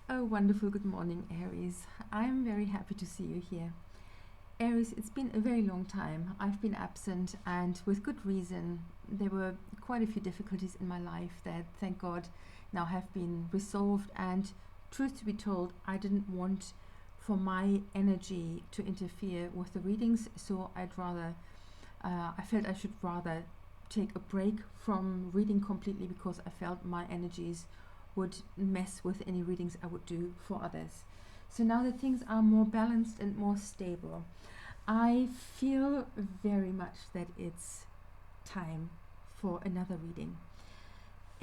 Oh, wonderful good morning, Aries. I'm very happy to see you here. Aries, it's been a very long time. I've been absent, and with good reason. There were quite a few difficulties in my life that, thank God, now have been resolved. And truth to be told, I didn't want for my energy to interfere with the readings, so I felt I should rather take a break from reading completely because I felt my energies would mess with any readings I would do for others. So now that things are more balanced and more stable, I feel very much that it's time for another reading.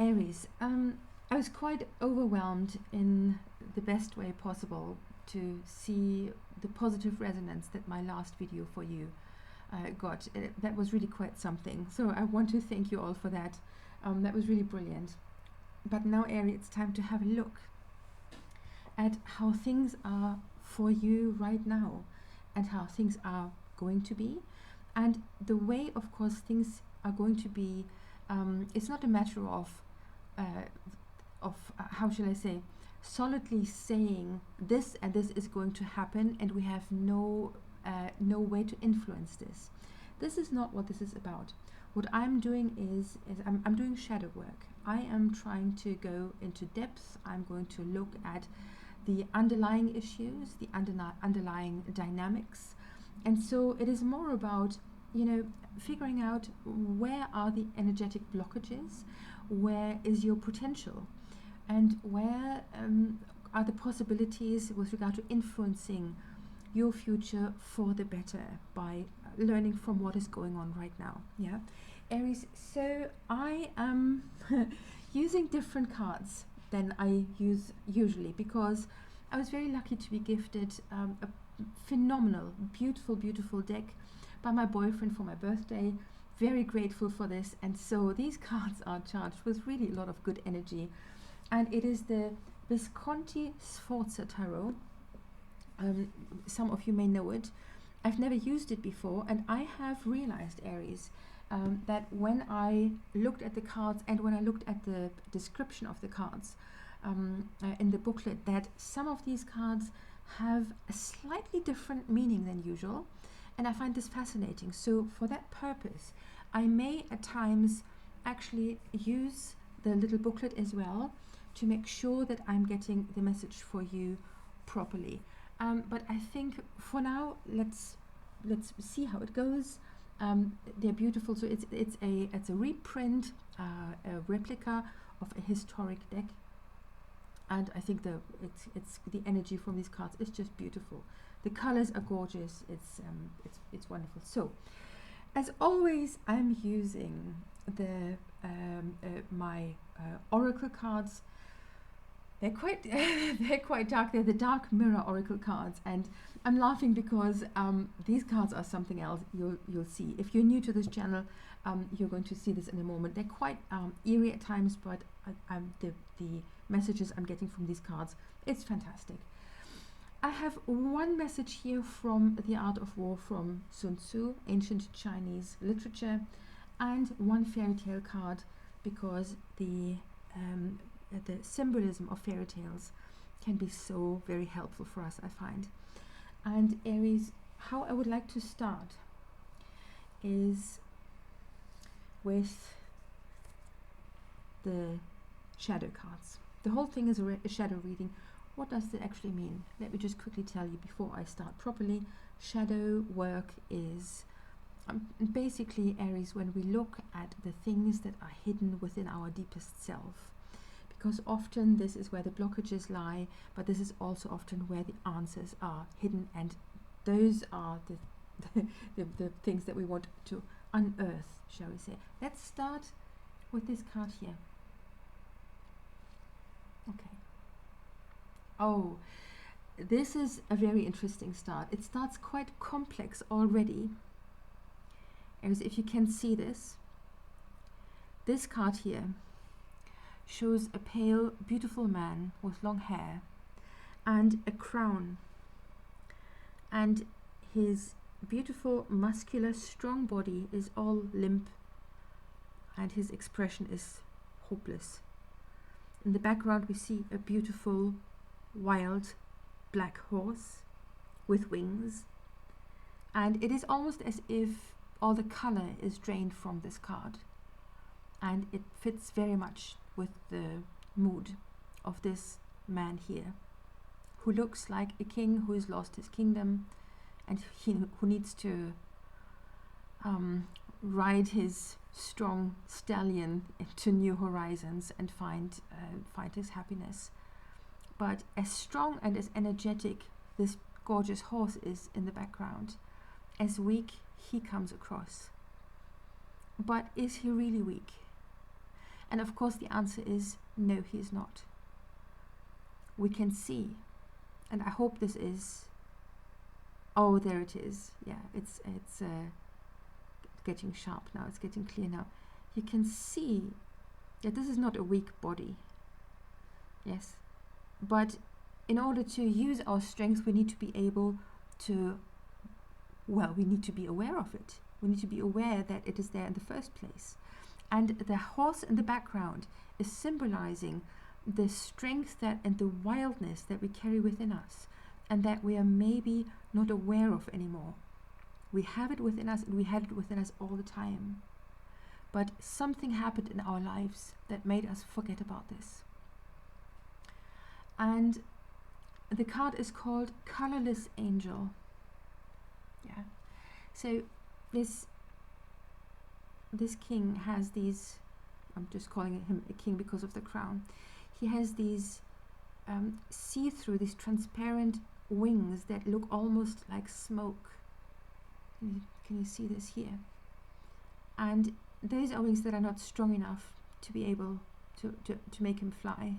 Aries, I was quite overwhelmed in the best way possible to see the positive resonance that my last video for you got. That was really quite something. So I want to thank you all for that. That was really brilliant. But now, Aries, it's time to have a look at how things are for you right now and how things are going to be. And the way, of course, things are going to be, it's not a matter of how shall I say, solidly saying this and this is going to happen and we have no way to influence this. This is not what this is about. What I'm doing is I'm doing shadow work. I am trying to go into depth. I'm going to look at the underlying issues, the underlying dynamics. And so it is more about, figuring out where are the energetic blockages, where is your potential, and where are the possibilities with regard to influencing your future for the better by learning from what is going on right now. Yeah, Aries, so I am using different cards than I use usually because I was very lucky to be gifted a phenomenal, beautiful deck by my boyfriend for my birthday. Very grateful for this, and so these cards are charged with really a lot of good energy, and it is the Visconti Sforza Tarot. Some of you may know it. I've never used it before, and I have realized, Aries, that when I looked at the cards and when I looked at the description of the cards in the booklet, that some of these cards have a slightly different meaning than usual, and I find this fascinating. So for that purpose, I may at times actually use the little booklet as well to make sure that I'm getting the message for you properly. But I think for now, let's see how it goes. They're beautiful. So it's a reprint, a replica of a historic deck, and I think it's the energy from these cards is just beautiful. The colors are gorgeous. It's wonderful. So, as always, I'm using the my oracle cards. They're quite they're quite dark. They're the dark mirror oracle cards, and I'm laughing because these cards are something else. You'll see if you're new to this channel. You're going to see this in a moment. They're quite eerie at times, but the messages I'm getting from these cards, it's fantastic. I have one message here from The Art of War from Sun Tzu, ancient Chinese literature, and one fairy tale card because the symbolism of fairy tales can be so very helpful for us, I find. And Aries, how I would like to start is with the shadow cards. The whole thing is a shadow reading. What does that actually mean? Let me just quickly tell you before I start properly. Shadow work is basically, Aries, when we look at the things that are hidden within our deepest self. Because often this is where the blockages lie, but this is also often where the answers are hidden, and those are the things that we want to unearth, shall we say. Let's start with this card here. Okay. Oh, this is a very interesting start. It starts quite complex already. As if you can see this card here shows a pale, beautiful man with long hair and a crown, and his beautiful, muscular, strong body is all limp, and his expression is hopeless. In the background we see a beautiful wild black horse with wings, and it is almost as if all the color is drained from this card, and it fits very much with the mood of this man here, who looks like a king who has lost his kingdom, and who needs to ride his strong stallion into new horizons and find his happiness. But as strong and as energetic this gorgeous horse is in the background, as weak he comes across. But is he really weak? And of course the answer is no, he is not. We can see, and I hope this is, oh, there it is. Yeah, it's getting sharp now, it's getting clear now. You can see that this is not a weak body. Yes, but in order to use our strength, we need to be able to, well, we need to be aware of it. We need to be aware that it is there in the first place. And the horse in the background is symbolizing the strength that and the wildness that we carry within us, and that we are maybe not aware of anymore. We have it within us, and we had it within us all the time. But something happened in our lives that made us forget about this. And the card is called Colorless Angel. Yeah. So this king has these, I'm just calling him a king because of the crown. He has these see-through, these transparent wings that look almost like smoke. Can you see this here? And those are wings that are not strong enough to be able to make him fly.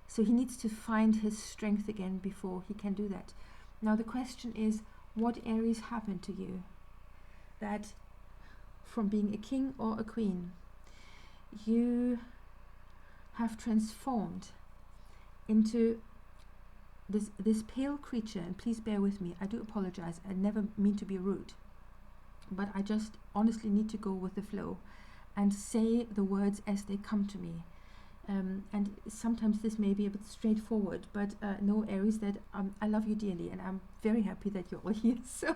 So he needs to find his strength again before he can do that. Now the question is, what Aries happened to you that from being a king or a queen, you have transformed into this pale creature? And please bear with me, I do apologize, I never mean to be rude, but I just honestly need to go with the flow and say the words as they come to me. And sometimes this may be a bit straightforward, but know, Aries, that I love you dearly, and I'm very happy that you're all here. So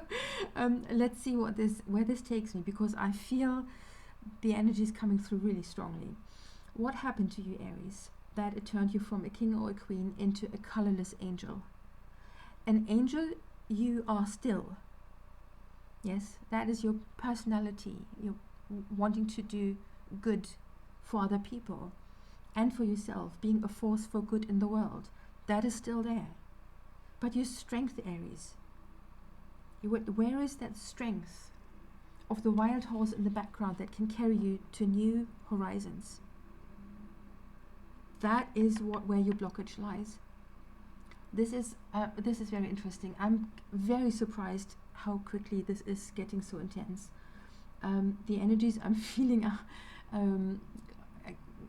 let's see where this takes me, because I feel the energy is coming through really strongly. What happened to you, Aries, that it turned you from a king or a queen into a colorless angel? An angel you are still. Yes, that is your personality. You're wanting to do good for other people and for yourself, being a force for good in the world. That is still there. But your strength, Aries, where is that strength of the wild horse in the background that can carry you to new horizons? That is where your blockage lies. This is very interesting. I'm very surprised how quickly this is getting so intense. The energies I'm feeling are,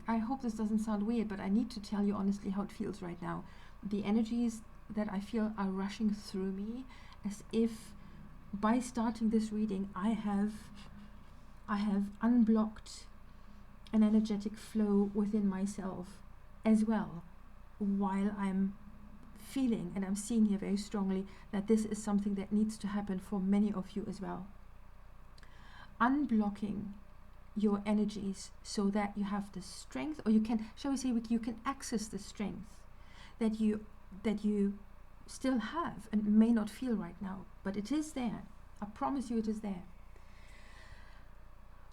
I hope this doesn't sound weird, but I need to tell you honestly how it feels right now. The energies that I feel are rushing through me, as if by starting this reading I have unblocked an energetic flow within myself as well, while I'm feeling and I'm seeing here very strongly that this is something that needs to happen for many of you as well. Unblocking your energies so that you have the strength, or you can, shall we say, you can access the strength that you still have and may not feel right now, but it is there. I promise you it is there.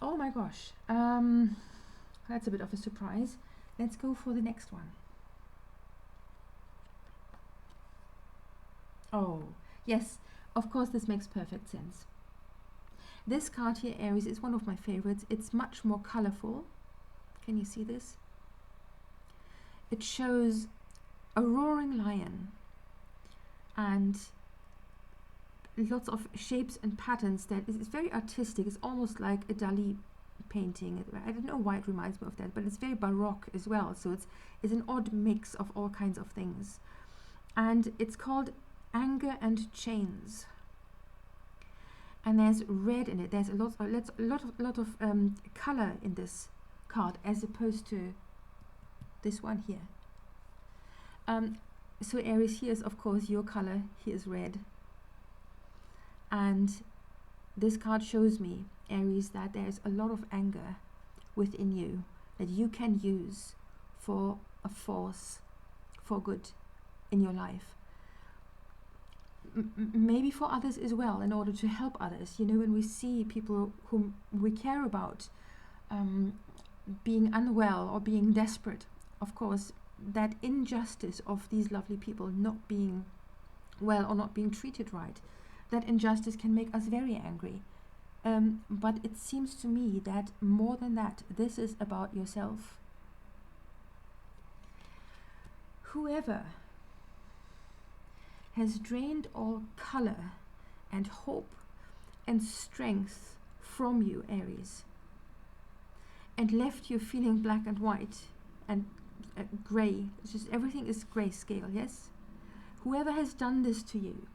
Oh my gosh, that's a bit of a surprise. Let's go for the next one. Oh, yes, of course this makes perfect sense. This card here, Aries, is one of my favorites. It's much more colorful. Can you see this? It shows a roaring lion and lots of shapes and patterns that is very artistic. It's almost like a Dali painting. I don't know why it reminds me of that, but it's very Baroque as well. So it's an odd mix of all kinds of things. And it's called Anger and Chains. And there's red in it. There's a lot of color in this card, as opposed to this one here. So Aries, here is of course your color, here is red. And this card shows me, Aries, that there's a lot of anger within you that you can use for a force for good in your life. Maybe for others as well, in order to help others. You know, when we see people whom we care about being unwell or being desperate, of course, that injustice of these lovely people not being well or not being treated right, that injustice can make us very angry. But it seems to me that more than that, this is about yourself. Whoever has drained all color and hope and strength from you, Aries, and left you feeling black and white and grey, it's just everything is grayscale, yes? Whoever has done this to you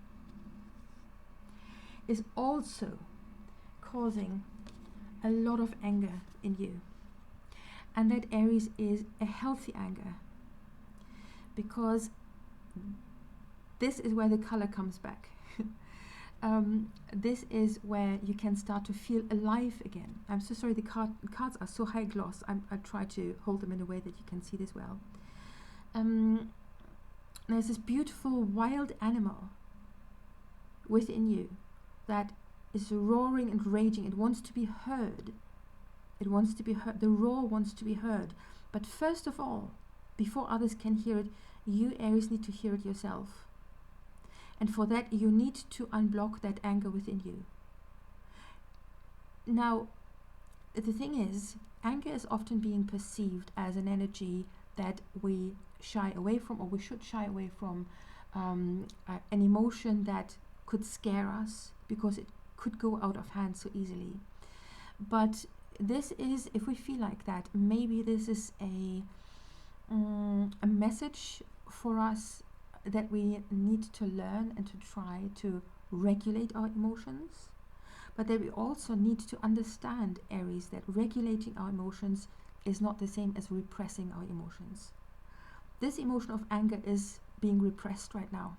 is also causing a lot of anger in you. And that, Aries, is a healthy anger, because this is where the color comes back. This is where you can start to feel alive again. I'm so sorry, the cards are so high gloss. I try to hold them in a way that you can see this well. There's this beautiful wild animal within you that is roaring and raging. It wants to be heard. It wants to be heard. The roar wants to be heard. But first of all, before others can hear it, you, Aries, need to hear it yourself. And for that, you need to unblock that anger within you. Now, the thing is, anger is often being perceived as an energy that we shy away from, or we should shy away from, an emotion that could scare us because it could go out of hand so easily. But this is, if we feel like that, maybe this is a message for us that we need to learn and to try to regulate our emotions, but that we also need to understand, Aries, that regulating our emotions is not the same as repressing our emotions. This emotion of anger is being repressed right now.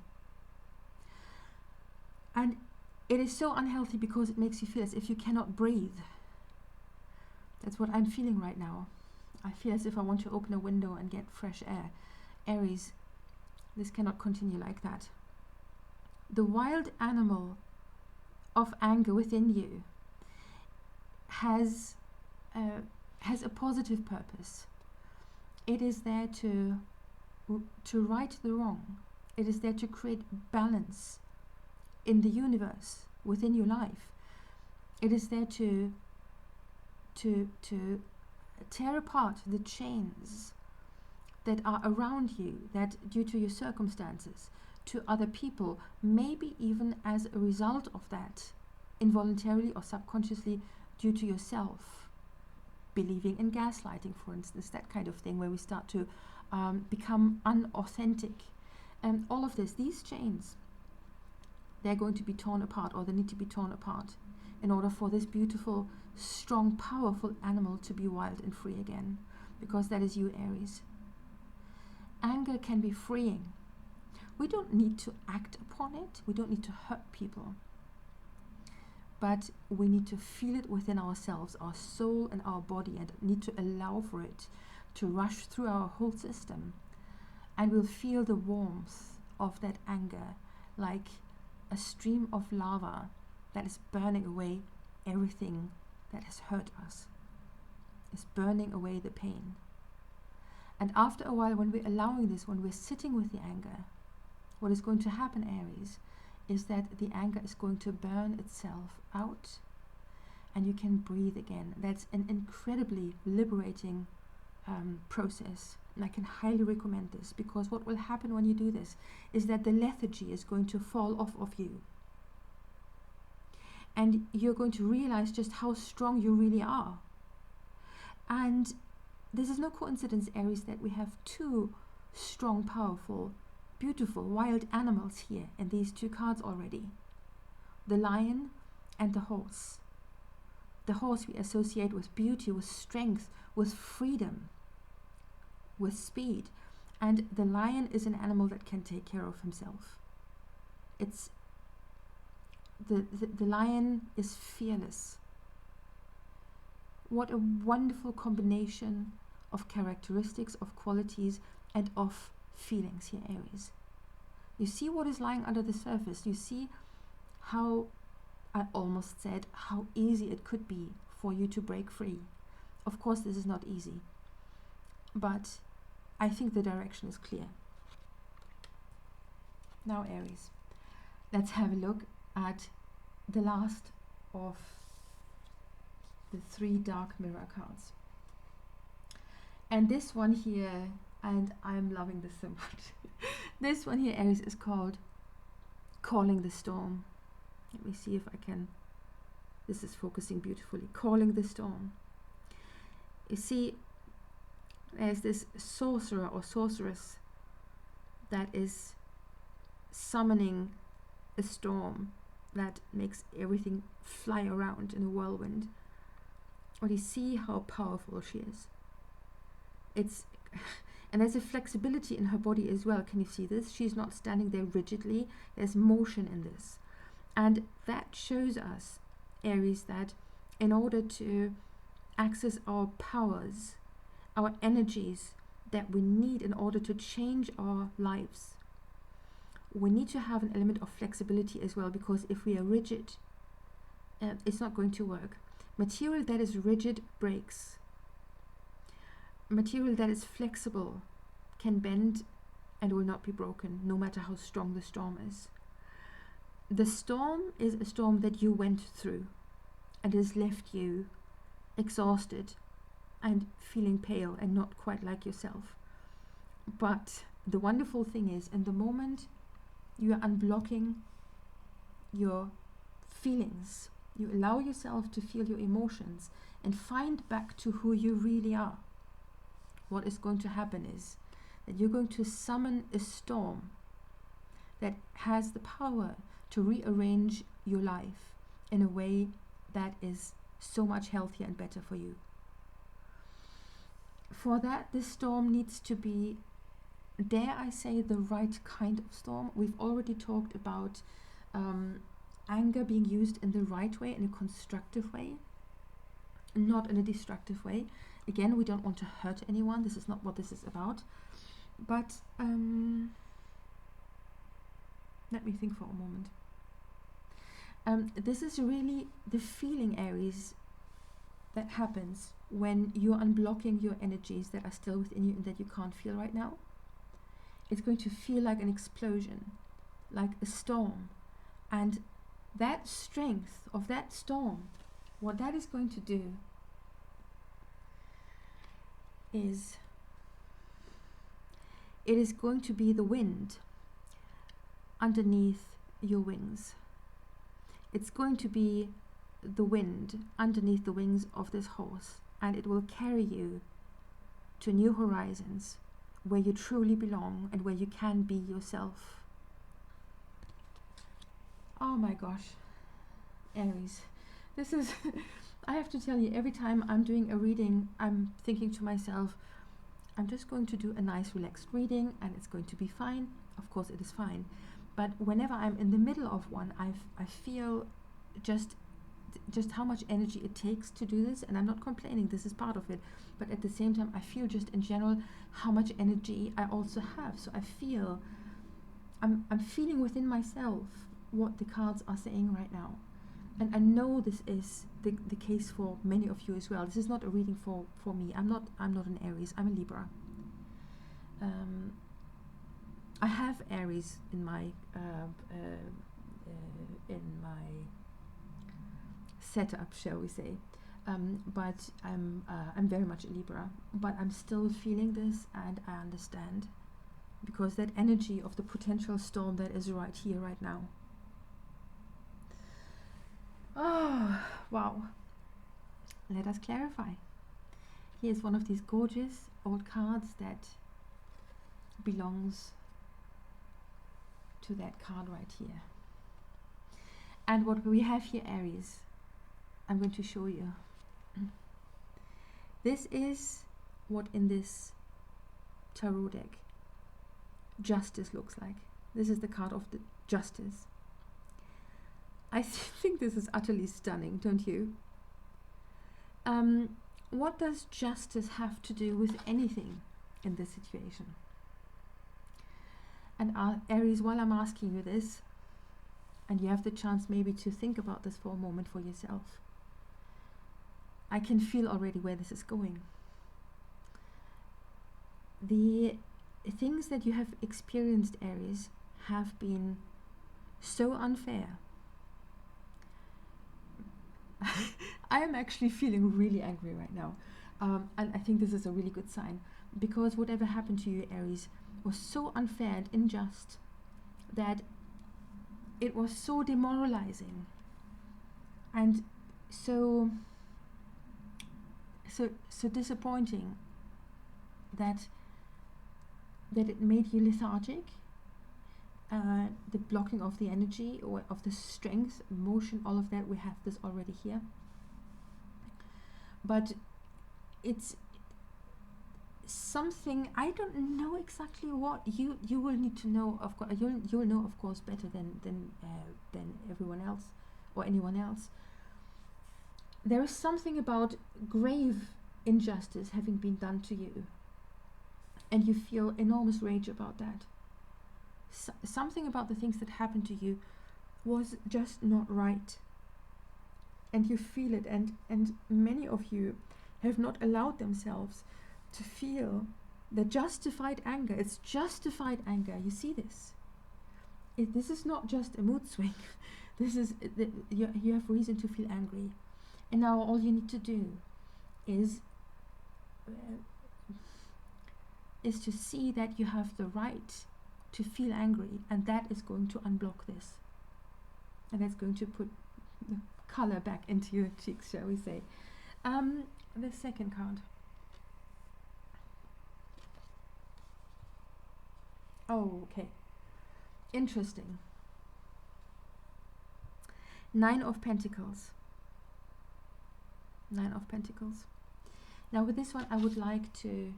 And it is so unhealthy because it makes you feel as if you cannot breathe. That's what I'm feeling right now. I feel as if I want to open a window and get fresh air. Aries, this cannot continue like that. The wild animal of anger within you has a positive purpose. It is there to right the wrong. It is there to create balance in the universe, within your life. It is there to tear apart the chains that are around you, that due to your circumstances, to other people, maybe even as a result of that, involuntarily or subconsciously, due to yourself believing in gaslighting, for instance, that kind of thing, where we start to become unauthentic. And all of this, these chains, they're going to be torn apart, or they need to be torn apart, in order for this beautiful, strong, powerful animal to be wild and free again, because that is you, Aries. Anger can be freeing. We don't need to act upon it. We don't need to hurt people. But we need to feel it within ourselves, our soul and our body, and need to allow for it to rush through our whole system. And we'll feel the warmth of that anger like a stream of lava that is burning away everything that has hurt us. It's burning away the pain. And after a while, when we're allowing this, when we're sitting with the anger, what is going to happen, Aries, is that the anger is going to burn itself out and you can breathe again. That's an incredibly liberating process. And I can highly recommend this, because what will happen when you do this is that the lethargy is going to fall off of you. And you're going to realize just how strong you really are. And this is no coincidence, Aries, that we have two strong, powerful, beautiful, wild animals here in these two cards already. The lion and the horse. The horse we associate with beauty, with strength, with freedom, with speed. And the lion is an animal that can take care of himself. It's the lion is fearless. What a wonderful combination of characteristics, of qualities, and of feelings here, Aries. You see what is lying under the surface. You see how, I almost said, how easy it could be for you to break free. Of course, this is not easy, but I think the direction is clear. Now, Aries, let's have a look at the last of the 3 dark mirror cards. And this one here, and I'm loving this so much. This one here, Aries, is called Calling the Storm. Let me see if I can. This is focusing beautifully. Calling the Storm. You see, there's this sorcerer or sorceress that is summoning a storm that makes everything fly around in a whirlwind. But you see how powerful she is. It's and there's a flexibility in her body as well. Can you see this? She's not standing there rigidly. There's motion in this. And that shows us, Aries, that in order to access our powers, our energies that we need in order to change our lives, we need to have an element of flexibility as well, because if we are rigid, it's not going to work. Material that is rigid breaks. Material that is flexible can bend and will not be broken, no matter how strong the storm is. The storm is a storm that you went through and has left you exhausted and feeling pale and not quite like yourself. But the wonderful thing is, in the moment you are unblocking your feelings, you allow yourself to feel your emotions and find back to who you really are. What is going to happen is that you're going to summon a storm that has the power to rearrange your life in a way that is so much healthier and better for you. For that, this storm needs to be, dare I say, the right kind of storm. We've already talked about anger being used in the right way, in a constructive way, not in a destructive way. Again, we don't want to hurt anyone. This is not what this is about. But let me think for a moment. This is really the feeling, Aries, that happens when you're unblocking your energies that are still within you and that you can't feel right now. It's going to feel like an explosion, like a storm. And that strength of that storm, what that is going to do is it is going to be the wind underneath your wings. It's going to be the wind underneath the wings of this horse, and it will carry you to new horizons where you truly belong and where you can be yourself. Oh my gosh, Aries, this is I have to tell you, every time I'm doing a reading, I'm thinking to myself, I'm just going to do a nice relaxed reading and it's going to be fine. Of course it is fine, but whenever I'm in the middle of one, I feel just how much energy it takes to do this, and I'm not complaining, this is part of it, but at the same time I feel just in general how much energy I also have. So I feel I'm feeling within myself what the cards are saying right now, and I know this is the case for many of you as well. This is not a reading for me. I'm not an Aries, I'm a Libra. I have Aries in my setup, shall we say, but I'm very much a Libra, but I'm still feeling this, and I understand, because that energy of the potential storm that is right here, right now. Oh, wow. Let us clarify. Here's one of these gorgeous old cards that belongs to that card right here. And what we have here, Aries, I'm going to show you. This is what in this tarot deck justice looks like. This is the card of the justice. I think this is utterly stunning, don't you? What does justice have to do with anything in this situation? And Aries, while I'm asking you this, and you have the chance maybe to think about this for a moment for yourself, I can feel already where this is going. The things that you have experienced, Aries, have been so unfair. I am actually feeling really angry right now. And I think this is a really good sign, because whatever happened to you, Aries, was so unfair and unjust that it was so demoralizing and so disappointing that it made you lethargic. The blocking of the energy or of the strength, emotion, all of that, we have this already here. But it's something, I don't know exactly what. You will need to know, of course. You'll know, of course, better than everyone else or anyone else. There is something about grave injustice having been done to you, and you feel enormous rage about that. Something about the things that happened to you was just not right, and you feel it, and many of you have not allowed themselves to feel the justified anger. It's justified anger. You see this? This is not just a mood swing. This is you have reason to feel angry, and now all you need to do is to see that you have the right to feel angry, and that is going to unblock this, and that's going to put the color back into your cheeks, shall we say. The second card. Oh, okay. Interesting. 9 of Pentacles. 9 of Pentacles. Now with this one, I would like to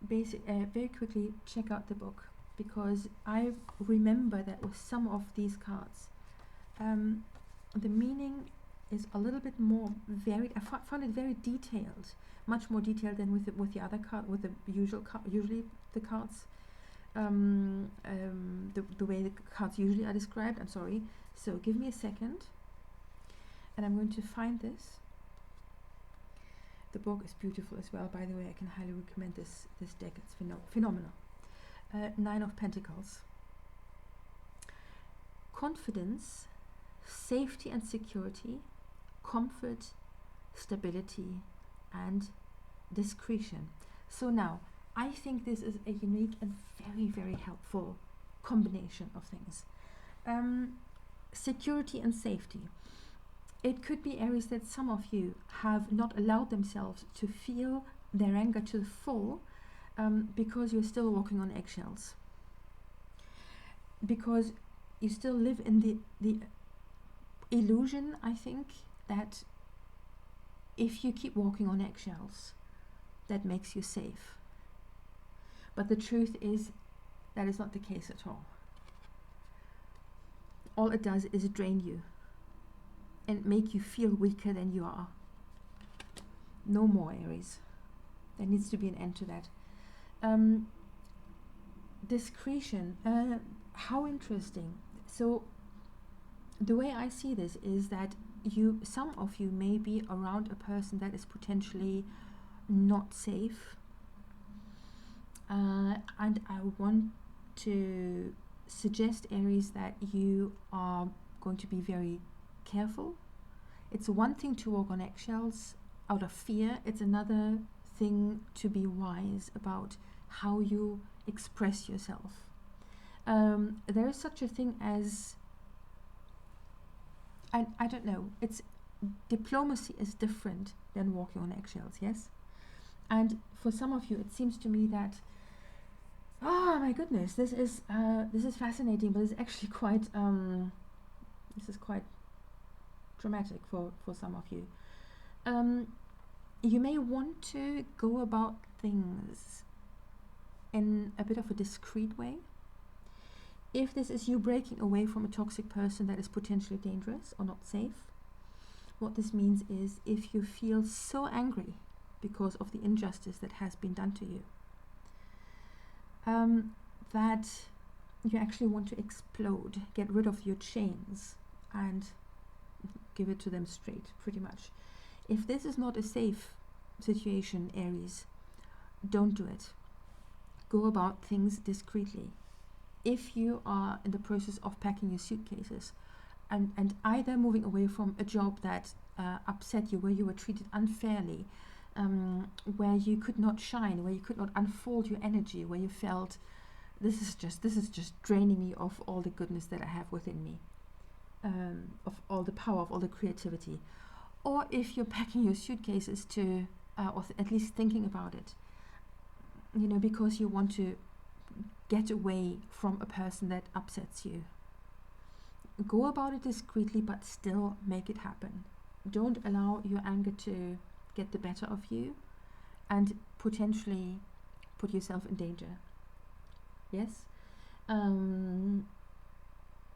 very quickly check out the book, because I remember that with some of these cards, the meaning is a little bit more varied. I found it very detailed, much more detailed than with the other card, with the usually the cards, the way the cards usually are described. I'm sorry. So give me a second, and I'm going to find this. The book is beautiful as well, by the way. I can highly recommend this deck. It's phenomenal. 9 of Pentacles. Confidence, safety and security, comfort, stability, and discretion. So now, I think this is a unique and very, very helpful combination of things. Security and safety. It could be, Aries, that some of you have not allowed themselves to feel their anger to the full, because you're still walking on eggshells. Because you still live in the illusion, I think, that if you keep walking on eggshells, that makes you safe. But the truth is, that is not the case at all. All it does is drain you and make you feel weaker than you are. No more, Aries. There needs to be an end to that. Discretion. How interesting. So the way I see this is that some of you may be around a person that is potentially not safe, and I want to suggest, Aries, that you are going to be very careful. It's one thing to walk on eggshells out of fear. It's another thing to be wise about how you express yourself. There is such a thing as, I don't know, it's diplomacy is different than walking on eggshells, yes? And for some of you, it seems to me that, oh my goodness, this is fascinating, but it's actually quite dramatic for some of you. You may want to go about things in a bit of a discreet way. If this is you breaking away from a toxic person that is potentially dangerous or not safe, what this means is if you feel so angry because of the injustice that has been done to you, that you actually want to explode, get rid of your chains and give it to them straight, pretty much. If this is not a safe situation, Aries, don't do it. Go about things discreetly. If you are in the process of packing your suitcases and either moving away from a job that upset you, where you were treated unfairly, where you could not shine, where you could not unfold your energy, where you felt this is just draining me of all the goodness that I have within me, of all the power, of all the creativity. Or if you're packing your suitcases to, or at least thinking about it, because you want to get away from a person that upsets you. Go about it discreetly, but still make it happen. Don't allow your anger to get the better of you and potentially put yourself in danger. Yes?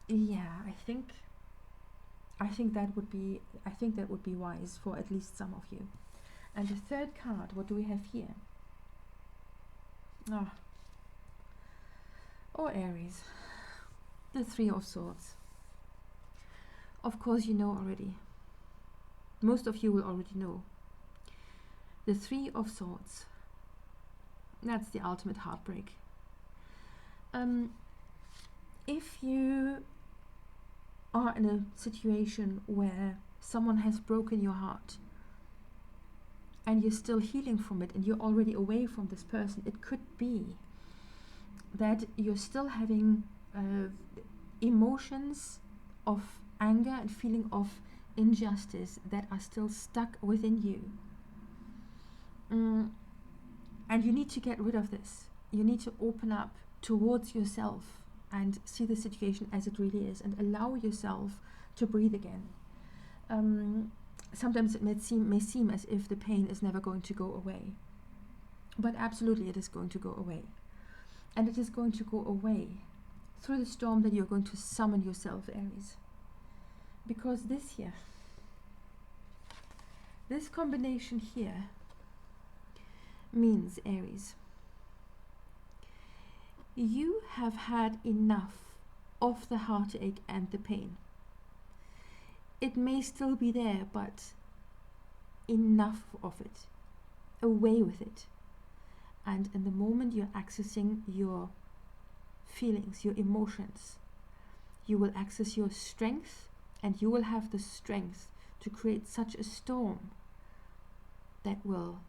Yeah, I think that would be wise for at least some of you. And the third card, what do we have here? Oh, Aries, the Three of Swords. Of course, you know already. Most of you will already know. The Three of Swords. That's the ultimate heartbreak. If you are in a situation where someone has broken your heart and you're still healing from it and you're already away from this person, it could be that you're still having emotions of anger and feeling of injustice that are still stuck within you. And you need to get rid of this. You need to open up towards yourself and see the situation as it really is and allow yourself to breathe again. Sometimes it may seem as if the pain is never going to go away. But absolutely it is going to go away. And it is going to go away through the storm that you're going to summon yourself, Aries. Because this combination here means, Aries, you have had enough of the heartache and the pain. It may still be there, but enough of it. Away with it. And in the moment you're accessing your feelings, your emotions, you will access your strength, and you will have the strength to create such a storm that will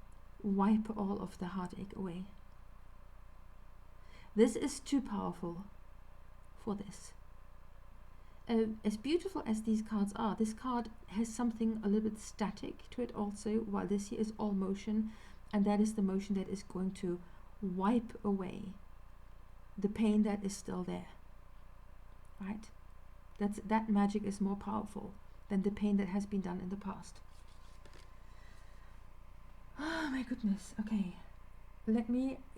wipe all of the heartache away. This is too powerful for this. As beautiful as these cards are, this card has something a little bit static to it also, while this here is all motion, and that is the motion that is going to wipe away the pain that is still there. Right? That magic is more powerful than the pain that has been done in the past. Oh my goodness. Okay.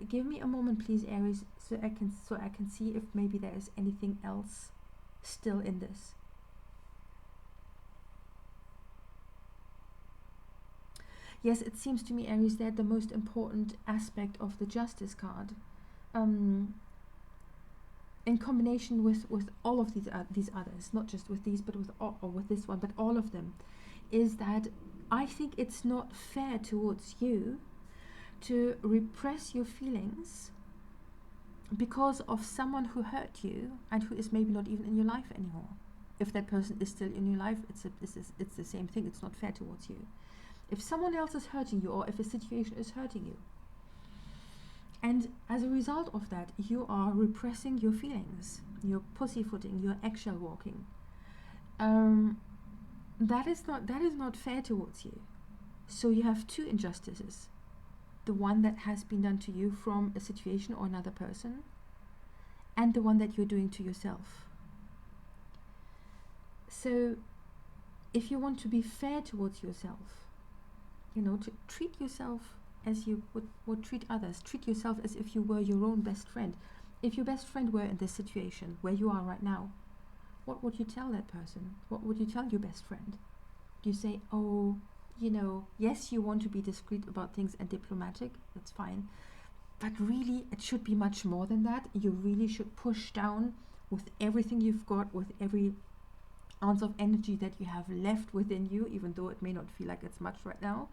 Give me a moment, please, Aries, so I can see if maybe there is anything else still in this. Yes, it seems to me, Aries, that the most important aspect of the Justice card, in combination with all of these others, not just with these, but with this one, but all of them, is that I think it's not fair towards you to repress your feelings because of someone who hurt you and who is maybe not even in your life anymore. If that person is still in your life, it's the same thing. It's not fair towards you. If someone else is hurting you, or if a situation is hurting you, and as a result of that, you are repressing your feelings, you're pussyfooting, you're eggshell walking, that is not fair towards you. So you have two injustices. The one that has been done to you from a situation or another person, and the one that you're doing to yourself. So if you want to be fair towards yourself, to treat yourself as you would treat others. Treat yourself as if you were your own best friend. If your best friend were in this situation where you are right now, what would you tell that person? What would you tell your best friend? You say, oh, yes, you want to be discreet about things and diplomatic, that's fine. But really, it should be much more than that. You really should push down with everything you've got, with every ounce of energy that you have left within you, even though it may not feel like it's much right now.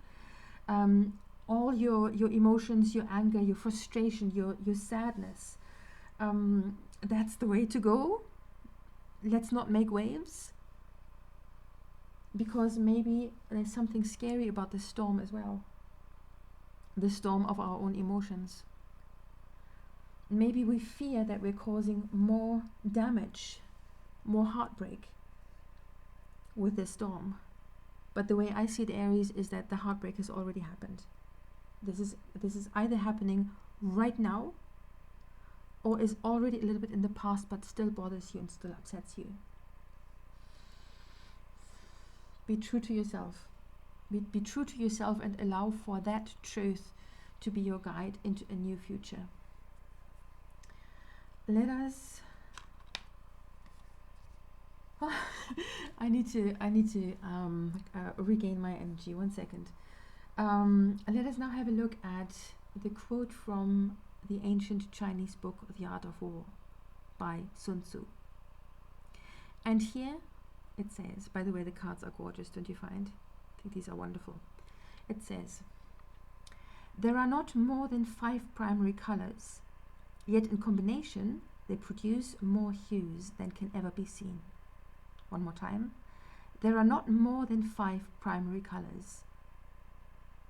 All your emotions, your anger, your frustration, your sadness. That's the way to go. Let's not make waves, because maybe there's something scary about the storm as well. The storm of our own emotions. Maybe we fear that we're causing more damage, more heartbreak with this storm. But the way I see it, Aries, is that the heartbreak has already happened. This is either happening right now, or is already a little bit in the past but still bothers you and still upsets you. Be true to yourself. Be true to yourself and allow for that truth to be your guide into a new future. Let us I need to regain my energy. 1 second. Let us now have a look at the quote from the ancient Chinese book, The Art of War, by Sun Tzu. And here it says, by the way, the cards are gorgeous, don't you find? I think these are wonderful. It says, there are not more than 5 primary colors, yet in combination they produce more hues than can ever be seen. One more time. There are not more than 5 primary colors,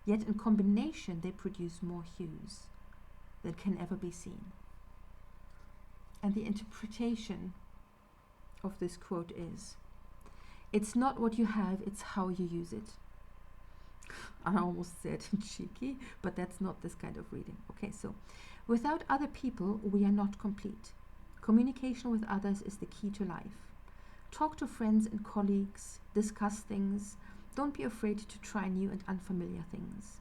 yet in combination they produce more hues than can ever be seen. And the interpretation of this quote is, it's not what you have, it's how you use it. I almost said cheeky, but that's not this kind of reading. Okay, so without other people, we are not complete. Communication with others is the key to life. Talk to friends and colleagues, discuss things. Don't be afraid to try new and unfamiliar things.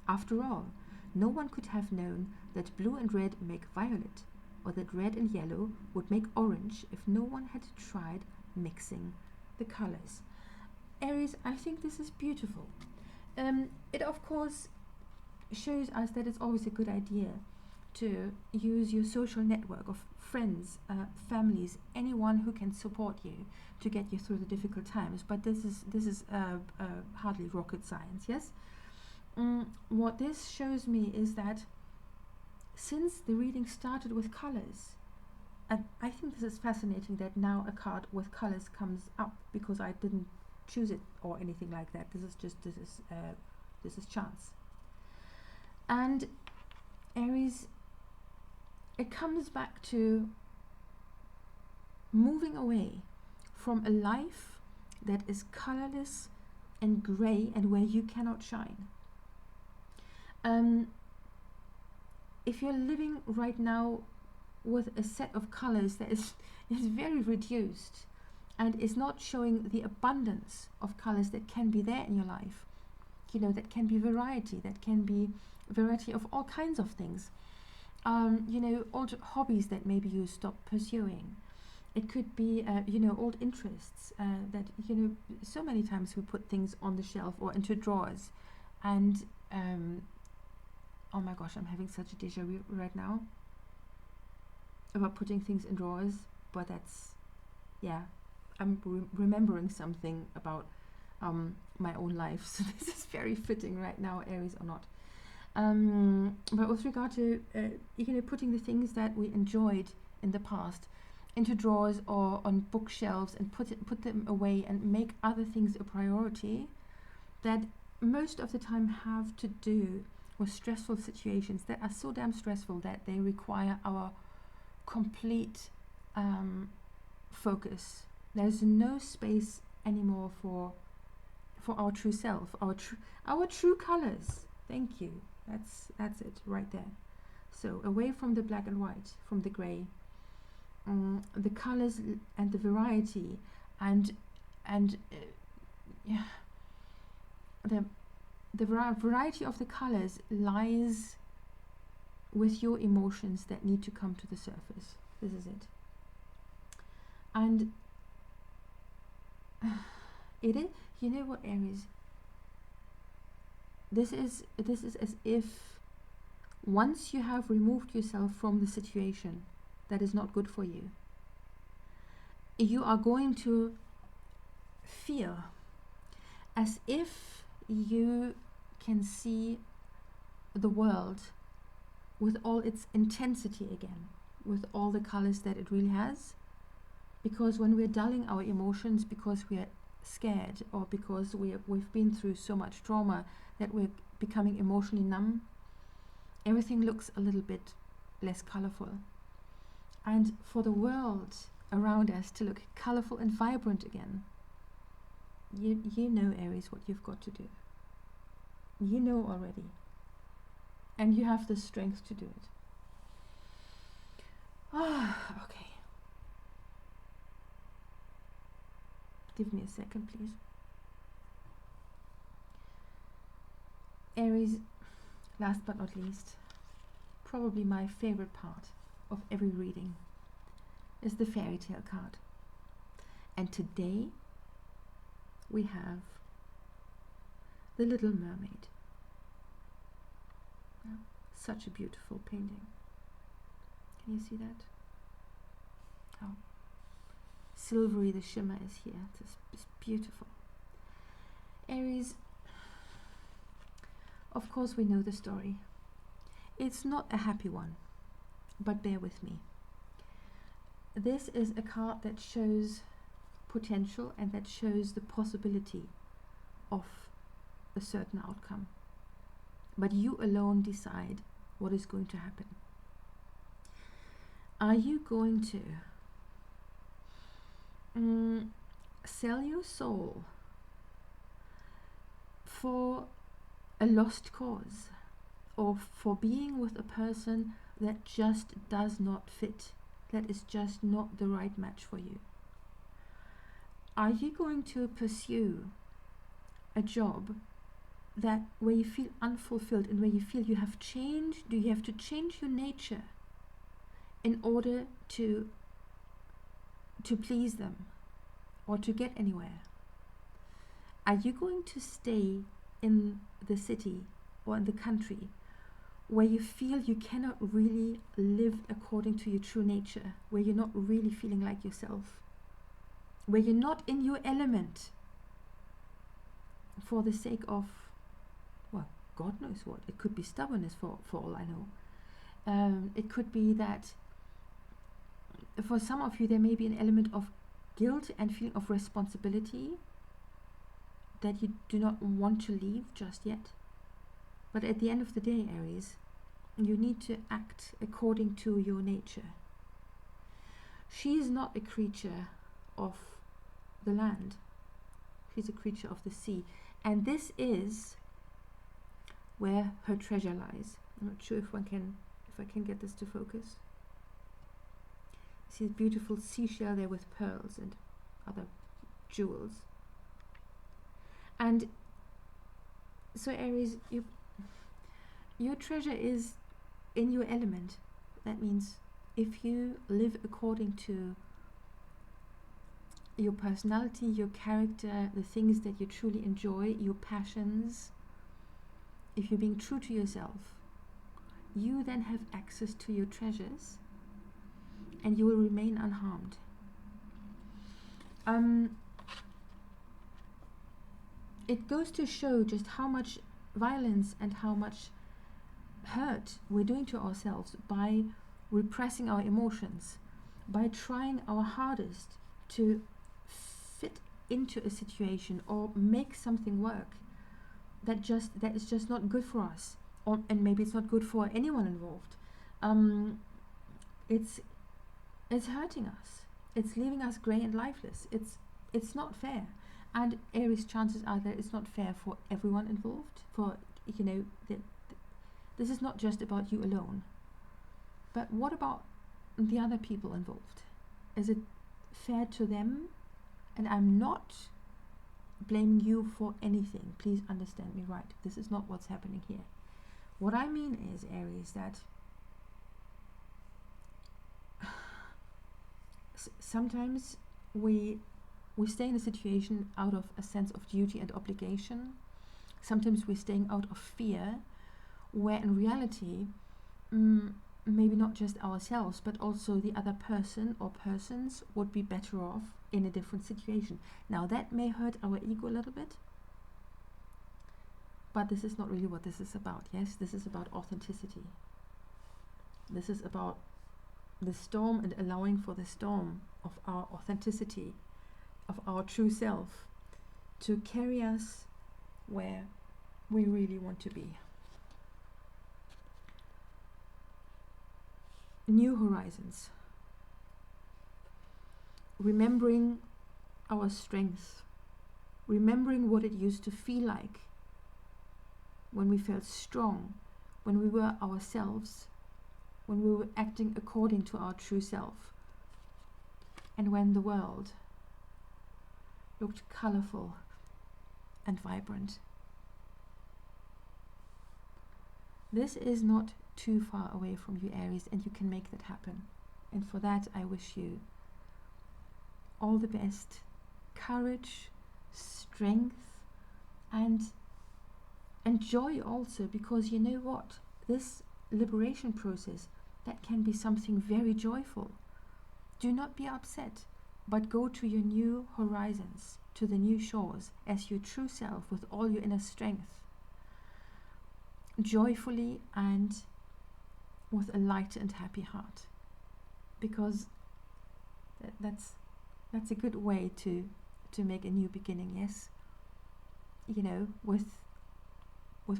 After all, no one could have known that blue and red make violet, or that red and yellow would make orange if no one had tried mixing the colors. Aries, I think this is beautiful. It of course shows us that it's always a good idea to use your social network of friends, families, anyone who can support you to get you through the difficult times. But this is hardly rocket science, yes? What this shows me is that since the reading started with colors, and I think this is fascinating that now a card with colors comes up, because I didn't choose it or anything like that. This is chance. And Aries, it comes back to moving away from a life that is colorless and gray and where you cannot shine. If you're living right now with a set of colors that is very reduced and is not showing the abundance of colors that can be there in your life, that can be variety, that can be variety of all kinds of things. Old hobbies that maybe you stop pursuing. It could be, old interests that, so many times we put things on the shelf or into drawers. And, oh my gosh, I'm having such a deja vu right now about putting things in drawers. But that's, I'm remembering something about my own life. So this is very fitting right now, Aries or not. But with regard to putting the things that we enjoyed in the past into drawers or on bookshelves and put them away and make other things a priority, that most of the time have to do with stressful situations that are so damn stressful that they require our complete focus. There's no space anymore for our true self, our true colors. Thank you. That's it right there. So away from the black and white, from the gray, the colors and the variety, and the the variety of the colors lies with your emotions that need to come to the surface. This is it. And it is, you know what, Aries, this is as if once you have removed yourself from the situation that is not good for you, you are going to feel as if you can see the world with all its intensity again, with all the colors that it really has. Because when we're dulling our emotions because we're scared, or because we've been through so much trauma that we're becoming emotionally numb, everything looks a little bit less colorful. And for the world around us to look colorful and vibrant again, you know, Aries, what you've got to do. You know already. And you have the strength to do it. Ah, okay. Give me a second, please. Aries, last but not least, probably my favorite part of every reading is the fairy tale card. And today we have the Little Mermaid. Yeah, such a beautiful painting. Can you see that? Oh, silvery the shimmer is here. It's beautiful. Aries, of course we know the story. It's not a happy one, but bear with me. This is a card that shows potential and that shows the possibility of a certain outcome. But you alone decide what is going to happen. Are you going to sell your soul for a lost cause, or for being with a person that just does not fit, that is just not the right match for you? Are you going to pursue a job that where you feel unfulfilled and where you feel you have changed? Do you have to change your nature in order to please them or to get anywhere? Are you going to stay in the city or in the country where you feel you cannot really live according to your true nature, where you're not really feeling like yourself, where you're not in your element for the sake of, well, God knows what? It could be stubbornness for all I know. It could be that for some of you there may be an element of guilt and feeling of responsibility that you do not want to leave just yet. But at the end of the day, Aries, you need to act according to your nature. She is not a creature of the land. She's a creature of the sea. And this is where her treasure lies. I'm not sure if I can get this to focus. See the beautiful seashell there with pearls and other jewels. And so Aries, your treasure is in your element. That means if you live according to your personality, your character, the things that you truly enjoy, your passions, if you're being true to yourself, you then have access to your treasures and you will remain unharmed. It goes to show just how much violence and how much hurt we're doing to ourselves by repressing our emotions, by trying our hardest to fit into a situation or make something work that is just not good for us, and maybe it's not good for anyone involved. It's hurting us. It's leaving us grey and lifeless. It's not fair. And Aries, chances are that it's not fair for everyone involved. For this is not just about you alone. But what about the other people involved? Is it fair to them? And I'm not blaming you for anything. Please understand me right. This is not what's happening here. What I mean is, Aries, that sometimes we stay in a situation out of a sense of duty and obligation. Sometimes we're staying out of fear, where in reality, maybe not just ourselves, but also the other person or persons would be better off in a different situation. Now that may hurt our ego a little bit, but this is not really what this is about. Yes, this is about authenticity. This is about the storm and allowing for the storm of our authenticity, of our true self, to carry us where we really want to be. New horizons. Remembering our strengths. Remembering what it used to feel like when we felt strong, when we were ourselves, when we were acting according to our true self, and when the world looked colorful and vibrant. This is not too far away from you, Aries, and you can make that happen. And for that, I wish you all the best, courage, strength, and joy also, because you know what? This liberation process, that can be something very joyful. Do not be upset, but go to your new horizons, to the new shores, as your true self with all your inner strength, joyfully and with a light and happy heart, because that's a good way to make a new beginning. Yes, you know, with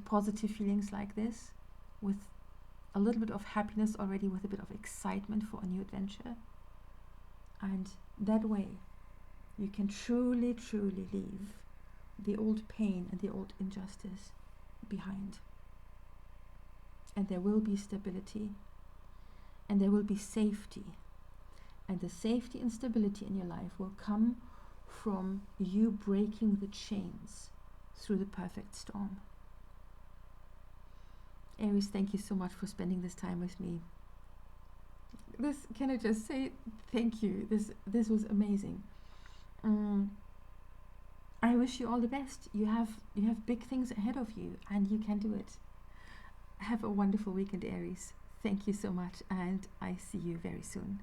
positive feelings like this, with a little bit of happiness already, with a bit of excitement for a new adventure, and that way you can truly leave the old pain and the old injustice behind. And there will be stability, and there will be safety. And the safety and stability in your life will come from you breaking the chains through the perfect storm. Aries, thank you so much for spending this time with me. Can I just say thank you? This was amazing. I wish you all the best. You have big things ahead of you, and you can do it. Have a wonderful weekend, Aries. Thank you so much, and I see you very soon.